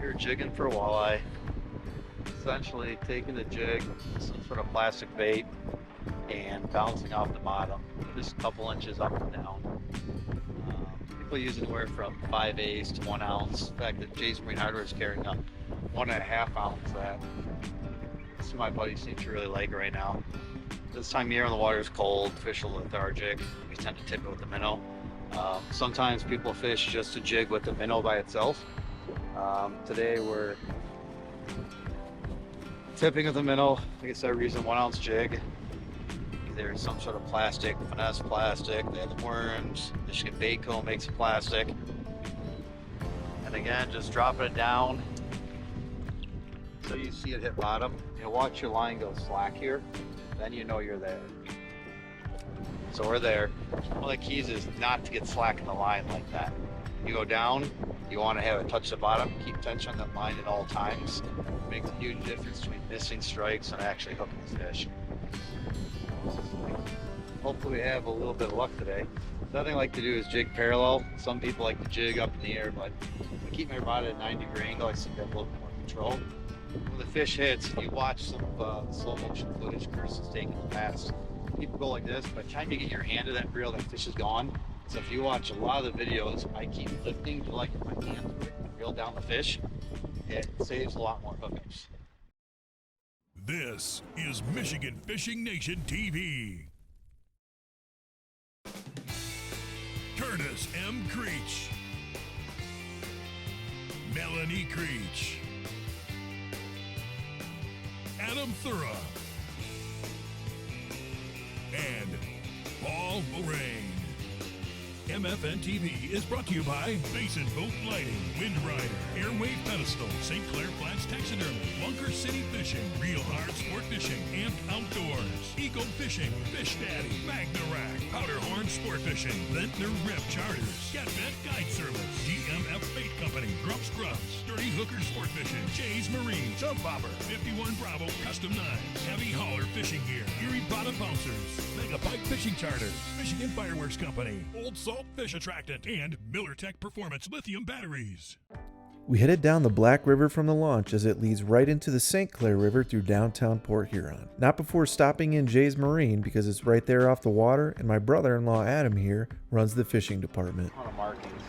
You're jigging for walleye. Essentially taking the jig, some sort of plastic bait, and bouncing off the bottom, just a couple inches up and down. People use anywhere from 5/8 to 1 ounce. In fact, the JIG Marine Hardware is carrying a 1.5 ounce that some of my buddies seem to really like right now. This time of year when the water is cold, fish are lethargic, we tend to tip it with the minnow. Sometimes people fish just to jig with the minnow by itself. Today we're tipping with the minnow. Like I said, we're using 1 ounce jig. Either some sort of plastic, finesse plastic, they have the worms, Michigan Baitco makes plastic. And again, just dropping it down so you see it hit bottom. You watch your line go slack here, then you know you're there. So we're there. One of the keys is not to get slack in the line like that. You go down, you want to have it touch the bottom, keep tension on that line at all times. It makes a huge difference between missing strikes and actually hooking the fish. Hopefully we have a little bit of luck today. The other thing I like to do is jig parallel. Some people like to jig up in the air, but I keep my rod at a 90-degree angle. I seem to have a little bit more control. When the fish hits, you watch some slow motion footage Chris has taken in the past. People go like this. By the time you get your hand to that reel, that fish is gone. So if you watch a lot of the videos, I keep lifting to like my hand reel down the fish. It saves a lot more hookups. This is Michigan Fishing Nation TV. Curtis M. Creech, Melanie Creech, Adam Thura, and Paul Moraine. MFN TV is brought to you by Basin Boat Lighting, Wind Rider, Airwave Pedestal, St. Clair Flats Taxidermy, Bunker City Fishing, Real Hard Sport Fishing, Amped Outdoors, Eco Fishing, Fish Daddy, Magnarack, Powderhorn Sport Fishing, Ventnor Rip Charters, GetVet Guide Service, GMF Bait Company, Grump Scrubs, Dirty Hooker Sport Fishing, Jay's Marine, Chub Bobber, 51 Bravo Custom Knives, Heavy Hauler Fishing Gear, Erie Bottom Bouncers, Mega Pike Fishing Charters, Michigan Fireworks Company, Old Salt Fish Attractant, and MillerTech Performance Lithium Batteries. We headed down the Black River from the launch as it leads right into the St. Clair River through downtown Port Huron. Not before stopping in Jay's Marine because it's right there off the water, and my brother-in-law Adam here runs the fishing department. A lot of markings.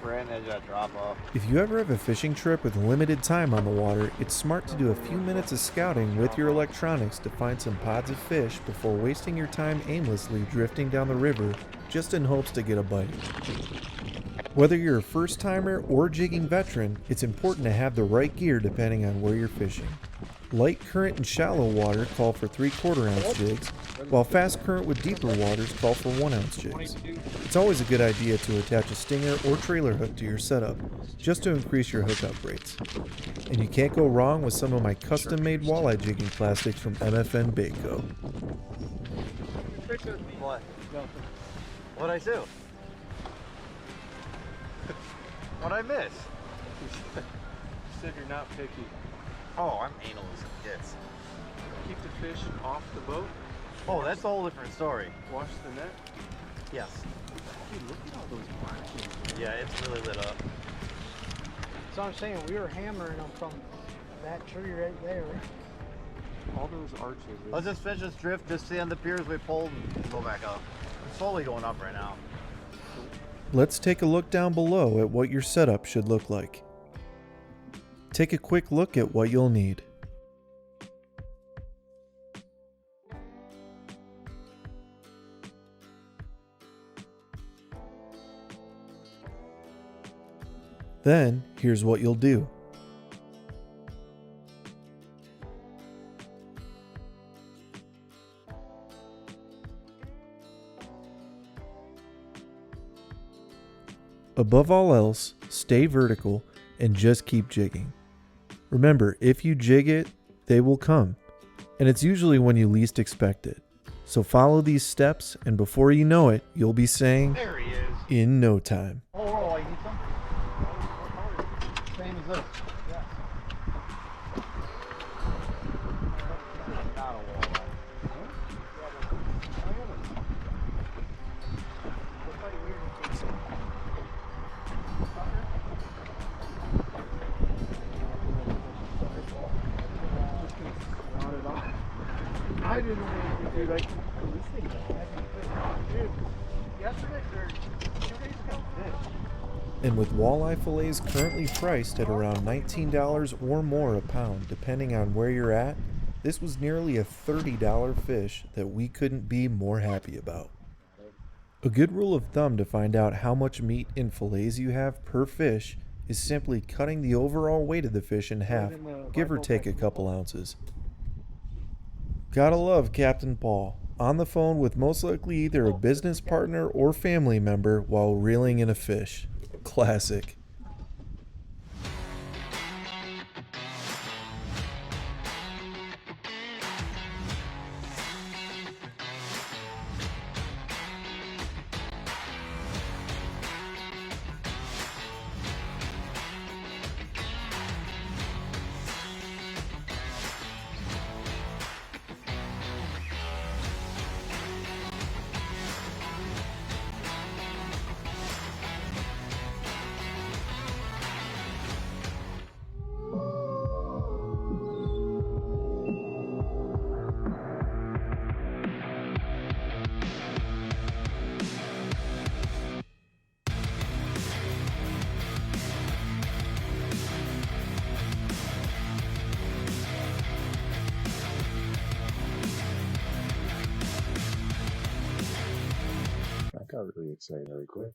Right edge of that drop off. If you ever have a fishing trip with limited time on the water, it's smart to do a few minutes of scouting with your electronics to find some pods of fish before wasting your time aimlessly drifting down the river just in hopes to get a bite. Whether you're a first-timer or jigging veteran, it's important to have the right gear depending on where you're fishing. Light current and shallow water call for 3/4 ounce jigs, while fast current with deeper waters call for 1 ounce jigs. It's always a good idea to attach a stinger or trailer hook to your setup, just to increase your hookup rates. And you can't go wrong with some of my custom-made walleye jigging plastics from MFN Baitco. What? What'd I do? What'd I miss? You said you're not picky. Oh, I'm anal as it gets. Keep the fish off the boat. Oh, that's a whole different story. Wash the net. Yes. Dude, look at all those markings. Yeah, it's really lit up. So I'm saying we were hammering them from that tree right there. All those arches. Let's just fish this drift, just see on the piers we pulled and go back up. It's slowly going up right now. Let's take a look down below at what your setup should look like. Take a quick look at what you'll need. Then, here's what you'll do. Above all else, stay vertical and just keep jigging. Remember, if you jig it, they will come, and it's usually when you least expect it. So follow these steps, and before you know it, you'll be saying, There he is. in no time. Oh, you need some? Same as this. Yes. Not a walleye. dude, I can this thing dude, yesterday or 2 days ago, fish. And with walleye fillets currently priced at around $19 or more a pound, depending on where you're at, this was nearly a $30 fish that we couldn't be more happy about. A good rule of thumb to find out how much meat in fillets you have per fish is simply cutting the overall weight of the fish in half, give or take a couple ounces. Gotta love Captain Paul, on the phone with most likely either a business partner or family member while reeling in a fish. Classic. I got really excited really quick.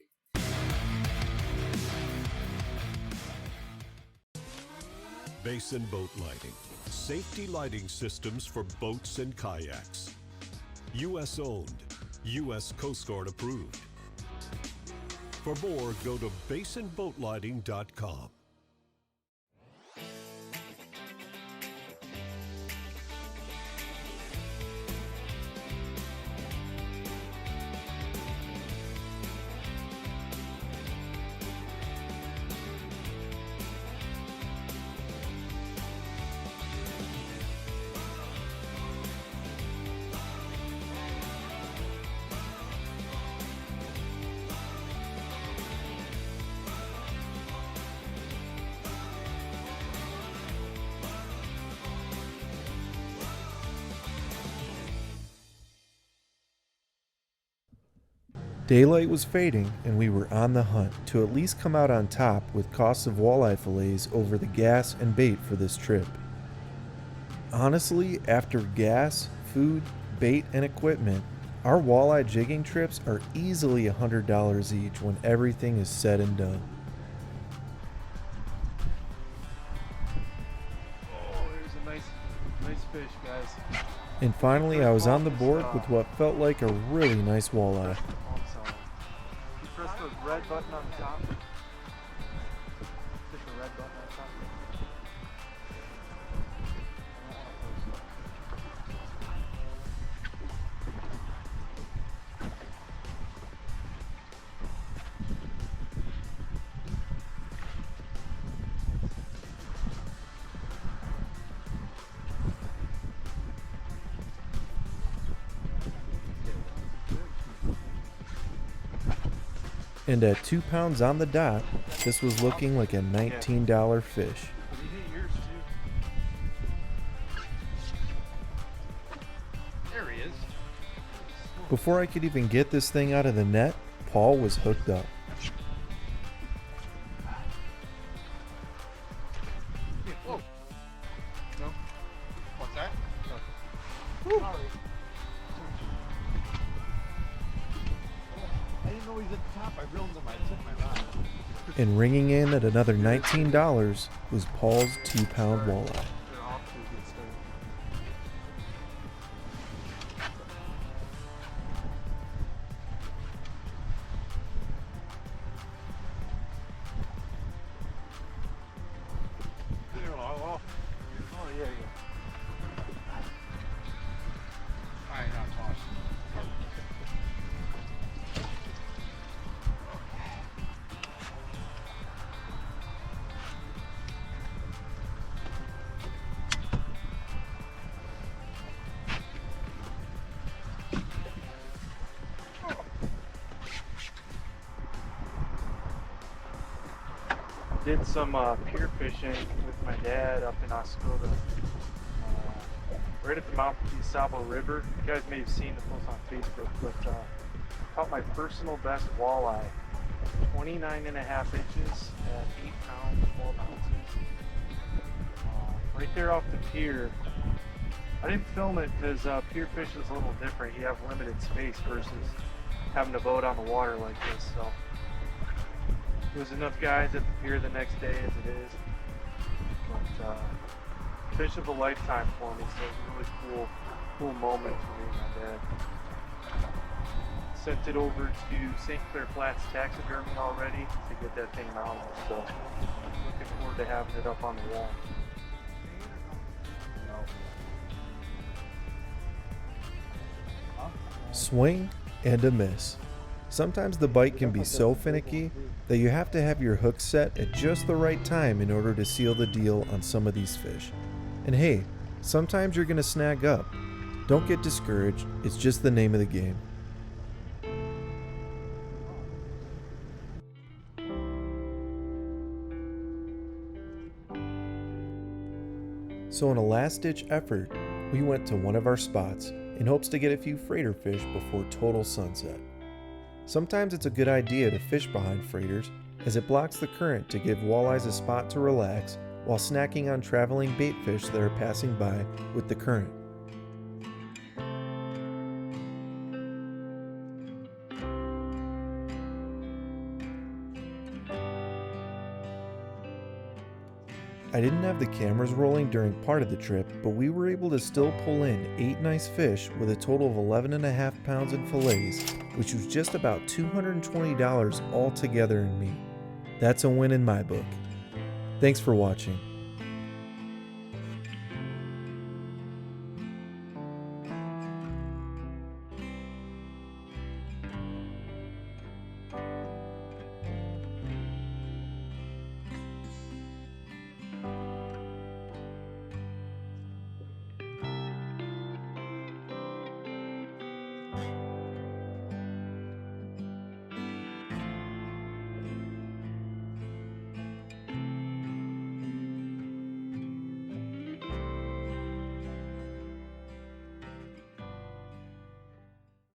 Basin Boat Lighting. Safety lighting systems for boats and kayaks. U.S. owned. U.S. Coast Guard approved. For more, go to basinboatlighting.com. Daylight was fading, and we were on the hunt to at least come out on top with costs of walleye fillets over the gas and bait for this trip. Honestly, after gas, food, bait, and equipment, our walleye jigging trips are easily $100 each when everything is said and done. Oh, here's a nice fish, guys. And finally, I was on the board with what felt like a really nice walleye. You press the red button on the top. Push the red button on top. And at 2 pounds on the dot, this was looking like a $19 fish. Did you hit yours too? There he is. Before I could even get this thing out of the net, Paul was hooked up. Whoa. No. What's that? I didn't know he was at the top. I reeled him. I took my rod. And ringing in at another $19 was Paul's 2-pound walleye. They're off to a good start. Oh, yeah. Alright, now toss. Did some pier fishing with my dad up in Oscoda right at the mouth of the Sabo River. You guys may have seen the post on Facebook, but caught my personal best walleye. 29.5 inches at 8 pounds, 12 ounces. Right there off the pier. I didn't film it because pier fish is a little different. You have limited space versus having to boat on the water like this. So there was enough guys at the pier the next day as it is. But fish of a lifetime for me, so it was a really cool moment for me and my dad. Sent it over to St. Clair Flats Taxidermy already to get that thing mounted. So looking forward to having it up on the wall. Swing and a miss. Sometimes the bite can be so finicky that you have to have your hook set at just the right time in order to seal the deal on some of these fish. And hey, sometimes you're gonna snag up. Don't get discouraged, it's just the name of the game. So in a last-ditch effort, we went to one of our spots in hopes to get a few freighter fish before total sunset. Sometimes it's a good idea to fish behind freighters as it blocks the current to give walleyes a spot to relax while snacking on traveling bait fish that are passing by with the current. I didn't have the cameras rolling during part of the trip, but we were able to still pull in 8 nice fish with a total of 11.5 pounds in fillets, which was just about $220 altogether in meat. That's a win in my book. Thanks for watching.